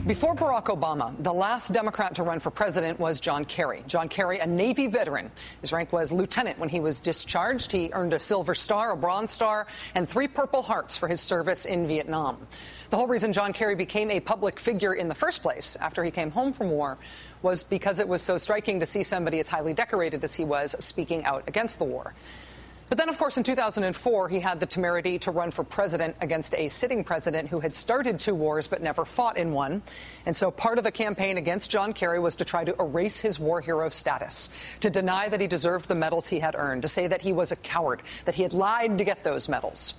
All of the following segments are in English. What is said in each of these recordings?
Before Barack Obama, the last Democrat to run for president was John Kerry. John Kerry, a Navy veteran. His rank was lieutenant when he was discharged. He earned a Silver Star, a Bronze Star, and 3 Purple Hearts for his service in Vietnam. The whole reason John Kerry became a public figure in the first place after he came home from war was because it was so striking to see somebody as highly decorated as he was speaking out against the war. But then, of course, in 2004, he had the temerity to run for president against a sitting president who had started 2 wars but never fought in one. And so part of the campaign against John Kerry was to try to erase his war hero status, to deny that he deserved the medals he had earned, to say that he was a coward, that he had lied to get those medals.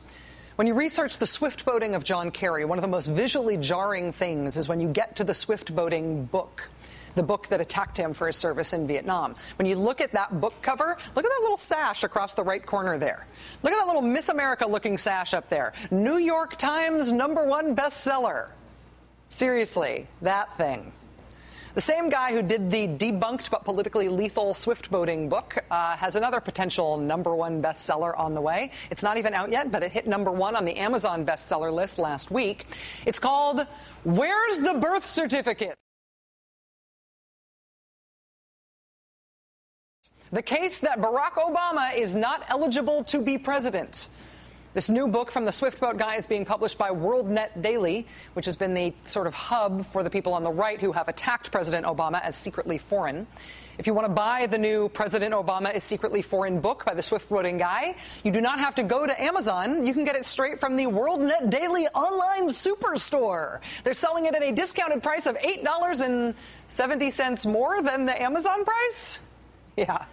When you research the swift boating of John Kerry, one of the most visually jarring things is when you get to the swift boating book, the book that attacked him for his service in Vietnam. When you look at that book cover, look at that little sash across the right corner there. Look at that little Miss America-looking sash up there. New York Times #1 bestseller. Seriously, that thing. The same guy who did the debunked but politically lethal swift boating book has another potential #1 bestseller on the way. It's not even out yet, but it hit #1 on the Amazon bestseller list last week. It's called Where's the Birth Certificate? The case that Barack Obama is not eligible to be president. This new book from the Swift Boat guy is being published by WorldNet Daily, which has been the sort of hub for the people on the right who have attacked President Obama as secretly foreign. If you want to buy the new President Obama is Secretly Foreign book by the Swift Boating guy, you do not have to go to Amazon. You can get it straight from the WorldNet Daily online superstore. They're selling it at a discounted price of $8.70 more than the Amazon price. Yeah,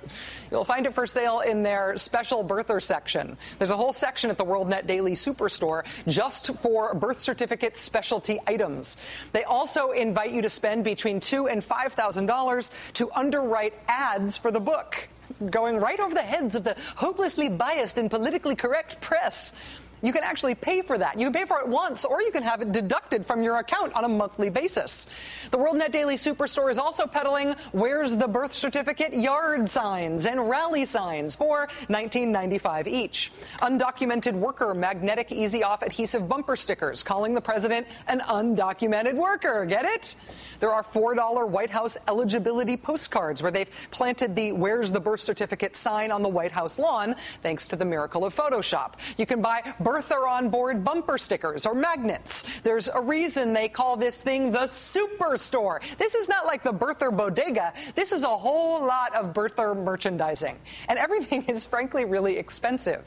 you'll find it for sale in their special birther section. There's a whole section at the WorldNet Daily Superstore just for birth certificate specialty items. They also invite you to spend between $2,000 and $5,000 to underwrite ads for the book, going right over the heads of the hopelessly biased and politically correct press. You can actually pay for that. You can pay for it once, or you can have it deducted from your account on a monthly basis. The WorldNet Daily Superstore is also peddling Where's the Birth Certificate yard signs and rally signs for $19.95 each. Undocumented worker magnetic easy-off adhesive bumper stickers calling the president an undocumented worker. Get it? There are $4 White House eligibility postcards where they've planted the Where's the Birth Certificate sign on the White House lawn, thanks to the miracle of Photoshop. You can buy birther on board bumper stickers or magnets. There's a reason they call this thing the Superstore. This is not like the birther bodega. This is a whole lot of birther merchandising. And everything is frankly really expensive.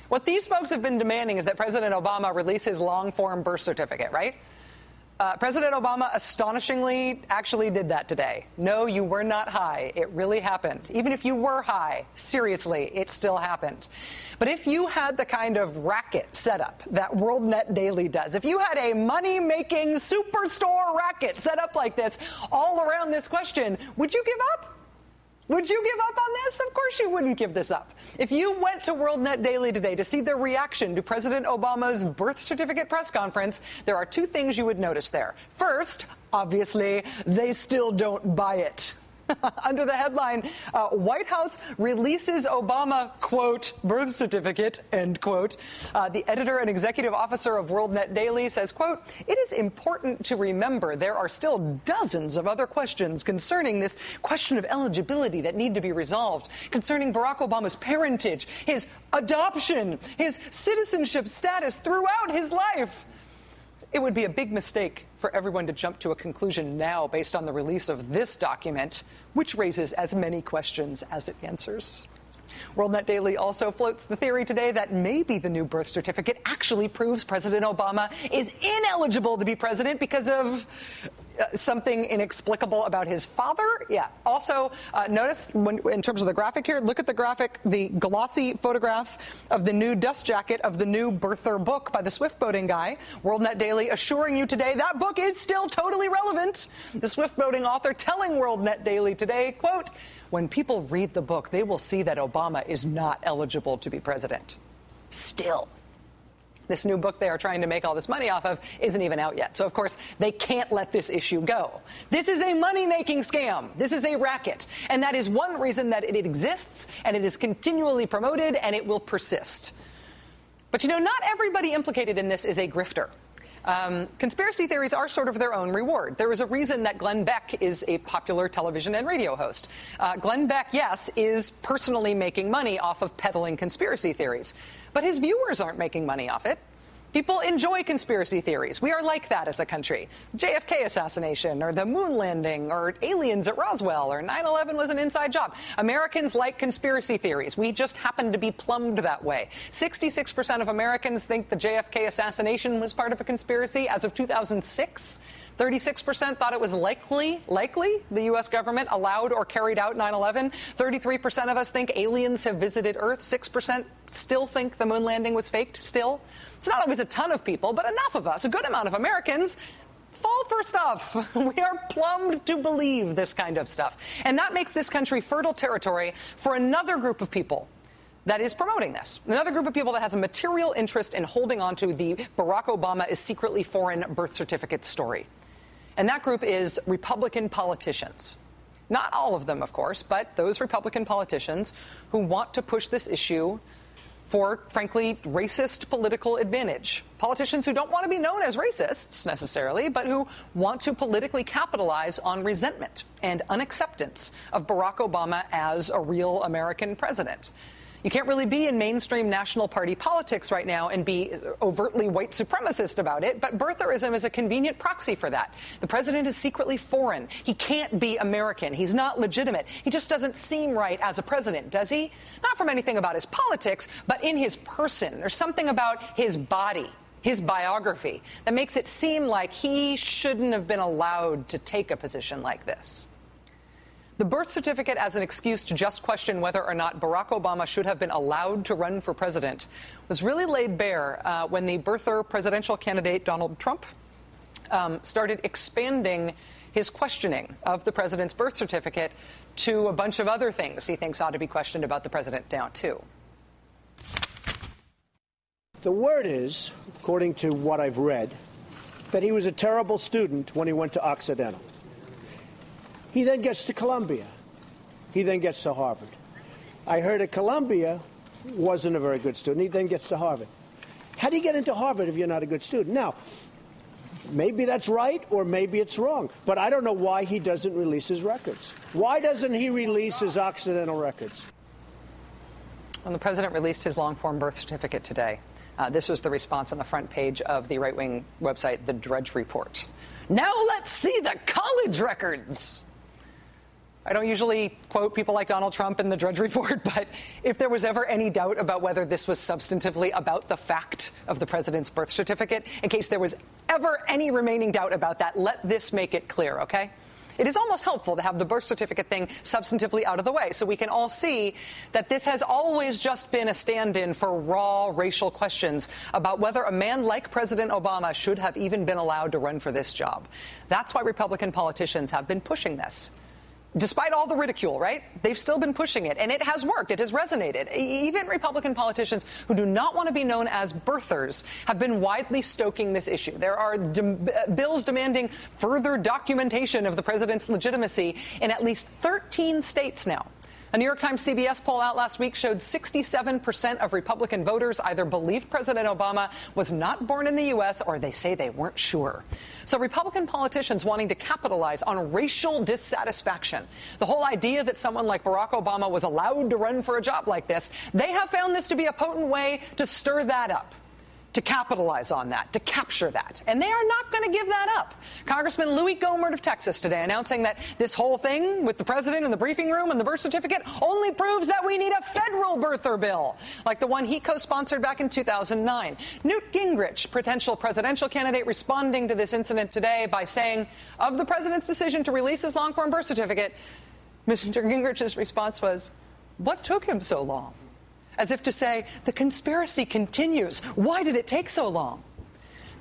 What these folks have been demanding is that President Obama release his long-form birth certificate, right? President Obama astonishingly actually did that today. No, you were not high. It really happened. Even if you were high, seriously, it still happened. But if you had the kind of racket set up that WorldNet Daily does, if you had a money-making superstore racket set up like this all around this question, would you give up? Would you give up on this? Of course you wouldn't give this up. If you went to WorldNet Daily today to see their reaction to President Obama's birth certificate press conference, there are 2 things you would notice there. First, obviously, they still don't buy it. Under the headline, White House releases Obama, quote, birth certificate, end quote. The editor and executive officer of WorldNet Daily says, quote, it is important to remember there are still dozens of other questions concerning this question of eligibility that need to be resolved, concerning Barack Obama's parentage, his adoption, his citizenship status throughout his life. It would be a big mistake for everyone to jump to a conclusion now based on the release of this document, which raises as many questions as it answers. WorldNet Daily also floats the theory today that maybe the new birth certificate actually proves President Obama is ineligible to be president because of something inexplicable about his father. Yeah. Also, notice in terms of the graphic here, look at the graphic, the glossy photograph of the new dust jacket of the new birther book by the Swift Boating guy. WorldNet Daily assuring you today that book is still totally relevant. The Swift Boating author telling WorldNet Daily today, quote, when people read the book, they will see that Obama is not eligible to be president. Still. This new book they are trying to make all this money off of isn't even out yet. So, of course, they can't let this issue go. This is a money-making scam. This is a racket. And that is one reason that it exists, and it is continually promoted, and it will persist. But, you know, not everybody implicated in this is a grifter. Conspiracy theories are sort of their own reward. There is a reason that Glenn Beck is a popular television and radio host. Glenn Beck, yes, is personally making money off of peddling conspiracy theories. But his viewers aren't making money off it. People enjoy conspiracy theories. We are like that as a country. JFK assassination, or the moon landing, or aliens at Roswell, or 9/11 was an inside job. Americans like conspiracy theories. We just happen to be plumbed that way. 66% of Americans think the JFK assassination was part of a conspiracy as of 2006. 36% thought it was likely the U.S. government allowed or carried out 9/11. 33% of us think aliens have visited Earth. 6% still think the moon landing was faked still. It's not always a ton of people, but enough of us, a good amount of Americans, fall for stuff. We are plumbed to believe this kind of stuff. And that makes this country fertile territory for another group of people that is promoting this. Another group of people that has a material interest in holding on to the Barack Obama is secretly foreign birth certificate story. And that group is Republican politicians. Not all of them, of course, but those Republican politicians who want to push this issue for, frankly, racist political advantage. Politicians who don't want to be known as racists, necessarily, but who want to politically capitalize on resentment and unacceptance of Barack Obama as a real American president. You can't really be in mainstream National Party politics right now and be overtly white supremacist about it, but birtherism is a convenient proxy for that. The president is secretly foreign. He can't be American. He's not legitimate. He just doesn't seem right as a president, does he? Not from anything about his politics, but in his person. There's something about his body, his biography, that makes it seem like he shouldn't have been allowed to take a position like this. The birth certificate as an excuse to just question whether or not Barack Obama should have been allowed to run for president was really laid bare when the birther presidential candidate Donald Trump started expanding his questioning of the president's birth certificate to a bunch of other things he thinks ought to be questioned about the president now, too. The word is, according to what I've read, that he was a terrible student when he went to Occidental. He then gets to Columbia. He then gets to Harvard. I heard at Columbia wasn't a very good student. He then gets to Harvard. How do you get into Harvard if you're not a good student? Now, maybe that's right or maybe it's wrong, but I don't know why he doesn't release his records. Why doesn't he release his Occidental records? When the president released his long-form birth certificate today, this was the response on the front page of the right-wing website, The Drudge Report. Now let's see the college records. I don't usually quote people like Donald Trump in the Drudge Report, but if there was ever any doubt about whether this was substantively about the fact of the president's birth certificate, in case there was ever any remaining doubt about that, let this make it clear, okay? It is almost helpful to have the birth certificate thing substantively out of the way so we can all see that this has always just been a stand-in for raw racial questions about whether a man like President Obama should have even been allowed to run for this job. That's why Republican politicians have been pushing this. Despite all the ridicule, right? They've still been pushing it, and it has worked. It has resonated. Even Republican politicians who do not want to be known as birthers have been widely stoking this issue. There are bills demanding further documentation of the president's legitimacy in at least 13 states now. A New York Times CBS poll out last week showed 67% of Republican voters either believed President Obama was not born in the U.S. or they say they weren't sure. So Republican politicians wanting to capitalize on racial dissatisfaction, the whole idea that someone like Barack Obama was allowed to run for a job like this, they have found this to be a potent way to stir that up, to capitalize on that, to capture that. And they are not going to give that up. Congressman Louis Gohmert of Texas today announcing that this whole thing with the president in the briefing room and the birth certificate only proves that we need a federal birther bill, like the one he co-sponsored back in 2009. Newt Gingrich, potential presidential candidate, responding to this incident today by saying, of the president's decision to release his long-form birth certificate, Mr. Gingrich's response was, what took him so long? As if to say, the conspiracy continues. Why did it take so long?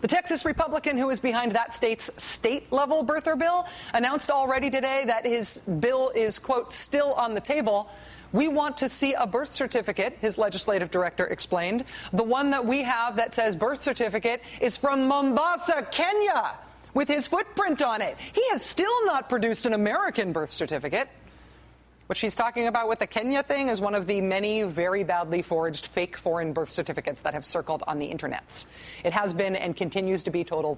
The Texas Republican who is behind that state's state-level birther bill announced already today that his bill is, quote, still on the table. We want to see a birth certificate, his legislative director explained. The one that we have that says birth certificate is from Mombasa, Kenya, with his footprint on it. He has still not produced an American birth certificate. What she's talking about with the Kenya thing is one of the many very badly forged fake foreign birth certificates that have circled on the internets. It has been and continues to be total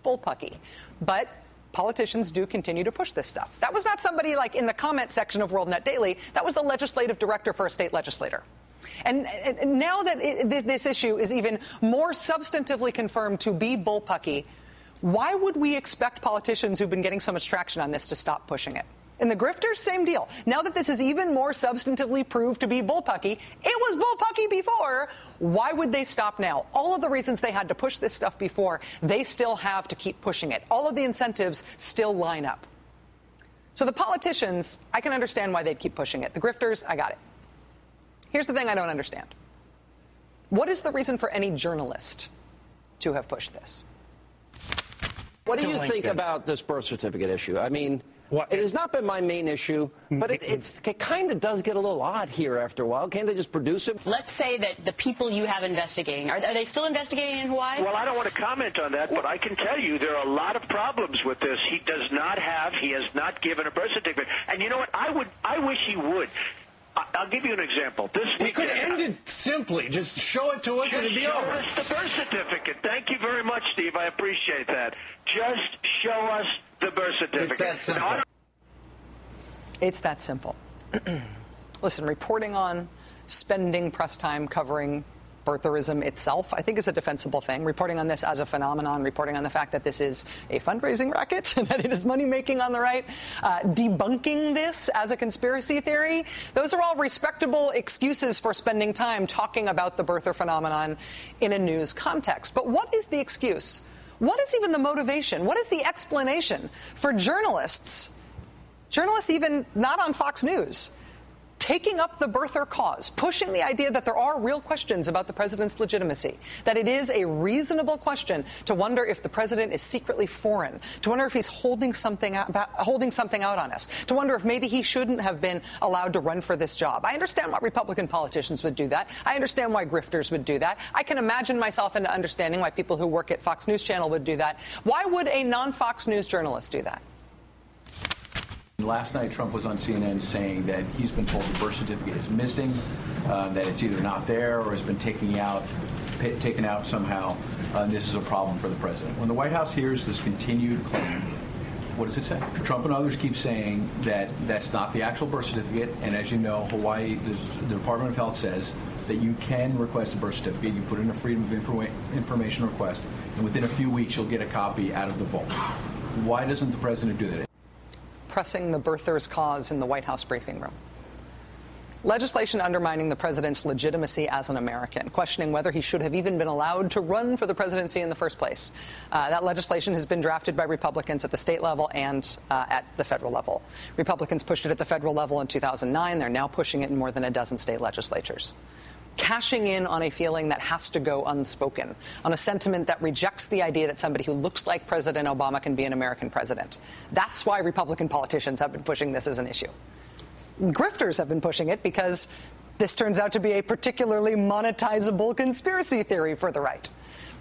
bullpucky. But politicians do continue to push this stuff. That was not somebody like in the comment section of WorldNet Daily. That was the legislative director for a state legislator. And now that this issue is even more substantively confirmed to be bullpucky, why would we expect politicians who've been getting so much traction on this to stop pushing it? And the grifters, same deal. Now that this is even more substantively proved to be bullpucky, it was bullpucky before, why would they stop now? All of the reasons they had to push this stuff before, they still have to keep pushing it. All of the incentives still line up. So the politicians, I can understand why they'd keep pushing it. The grifters, I got it. Here's the thing I don't understand. What is the reason for any journalist to have pushed this? What do you think about this birth certificate issue? I mean, it has not been my main issue, but it kind of does get a little odd here after a while. Can't they just produce it? Let's say that the people you have investigating, are they still investigating in Hawaii? Well, I don't want to comment on that, but I can tell you there are a lot of problems with this. He has not given a birth certificate. And you know what? I wish he would. I'll give you an example. This week, we could end it simply. Just show it to us and it'd be over. Show us the birth certificate. Thank you very much, Steve. I appreciate that. Just show us the birth certificate. It's that simple. It's that simple. Listen, reporting on, spending press time covering birtherism itself, I think is a defensible thing. Reporting on this as a phenomenon, reporting on the fact that this is a fundraising racket, that it is money-making on the right, debunking this as a conspiracy theory, those are all respectable excuses for spending time talking about the birther phenomenon in a news context. But what is the excuse? What is even the motivation? What is the explanation for journalists even not on Fox News, taking up the birther cause, pushing the idea that there are real questions about the president's legitimacy, that it is a reasonable question to wonder if the president is secretly foreign, to wonder if he's holding something out on us, to wonder if maybe he shouldn't have been allowed to run for this job. I understand why Republican politicians would do that. I understand why grifters would do that. I can imagine myself into understanding why people who work at Fox News Channel would do that. Why would a non-Fox News journalist do that? Last night, Trump was on CNN saying that he's been told the birth certificate is missing, that it's either not there or has been taken out somehow, and this is a problem for the president. When the White House hears this continued claim, what does it say? Trump and others keep saying that that's not the actual birth certificate, and as you know, Hawaii, the Department of Health says that you can request a birth certificate. You put in a Freedom of Information request, and within a few weeks, you'll get a copy out of the vault. Why doesn't the president do that? Pressing the birther's cause in the White House briefing room. Legislation undermining the president's legitimacy as an American, questioning whether he should have even been allowed to run for the presidency in the first place. That legislation has been drafted by Republicans at the state level and at the federal level. Republicans pushed it at the federal level in 2009. They're now pushing it in more than a dozen state legislatures. Cashing in on a feeling that has to go unspoken, on a sentiment that rejects the idea that somebody who looks like President Obama can be an American president. That's why Republican politicians have been pushing this as an issue. Grifters have been pushing it because this turns out to be a particularly monetizable conspiracy theory for the right.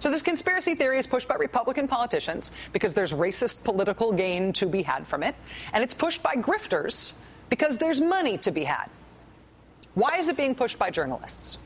So this conspiracy theory is pushed by Republican politicians because there's racist political gain to be had from it, and it's pushed by grifters because there's money to be had. Why is it being pushed by journalists?